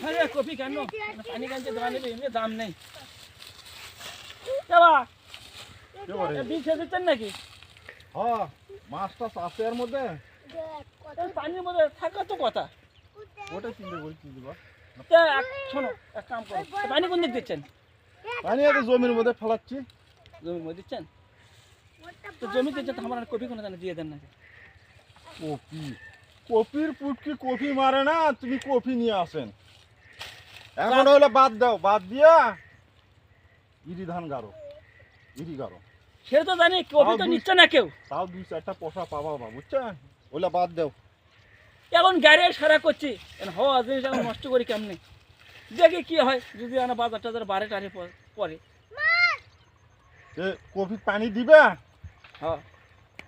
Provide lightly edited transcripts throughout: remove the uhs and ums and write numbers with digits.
আরে কফি কেন পানি কানতে দোকানে এমনি দাম নেই কেবা বিষ এসেছেন নাকি হ্যাঁ মাছটা চাষের মধ্যে পানির মধ্যে থাকা তো কথা ওটা চিন্তা করছি শোনো এক কাম করো পানি কোন দিক দিচ্ছেন পানি এত জমির মধ্যে ফেলাচ্ছি জমির মধ্যে দিচ্ছেন তো জমি দিচ্ছে তো আমার কপি কোনো জানে দিয়ে দেন না কপি কপির পুটকি কপি মারে না তুমি কপি নিয়ে আসেন এখন হলে বাদ দাও বাদ দিয়া ইরি ধান গাড়ো ইরি গাড়ো সে তো জানি কপি তো নিচ্ছে না কেউ তাও 2-4টা পয়সা পাবা বা বুঝছেন ওইলা বাদ দাও এখন গাড়ি সারা করছি হওয়া জিনিস এখন নষ্ট করি কেমনি দেখি কি হয় যদি আমার বাজার টাজার বাড়ে টারে পরে কপি পানি দিবে হ্যাঁ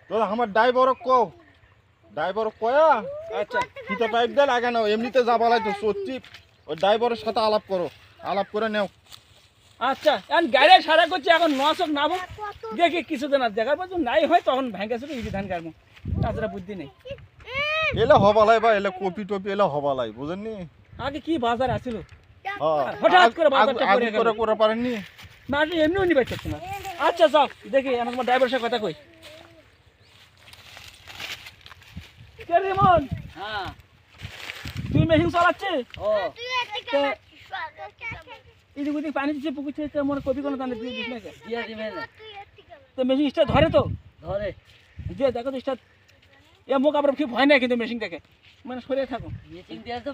তো আমার ড্রাইভার কও ড্রাইভার কয়া আচ্ছা ফিতা পাইপ দিয়ে লাগানো এমনিতে যাবা লাগতো সত্যি ওই ড্রাইভারের সাথে আলাপ করো আলাপ করে নেও আচ্ছা এখন গাড়ি সারা করছি এখন নশক নামো দেখি কিছুদিন আর দেখার পর নাই হয় তখন ভেঙে শুধু ইডি ধান গাড়বো তাছাড়া বুদ্ধি নেই এলে হবালাই বা এলে কপি টপি এলে হবালাই বুঝেননি আগে কি বাজার আসিল হ্যাঁ হঠাৎ করে বাজারটা পড়ে গেল করে পারেননি না আপনি এমনিও নিবে চাচ্ছি না আচ্ছা যাও দেখি আমার তোমার ড্রাইভারের সাথে কথা কই কে রিমন হ্যাঁ তুই মেশিন চালাচ্ছে ও এদিক ওদিক পানি দিচ্ছে পুকুর থেকে মনে কপি কোনো দানে দিয়ে দিস না কে? দিয়া দিবে না তো মেশিন স্টার্ট ধরে তো ধরে দিয়ে দেখো তো স্টার্ট এ মুখ আবার কি ভয় নাই কিন্তু মেশিন দেখে মানে সরিয়ে থাকো মিটিং দিয়ে তো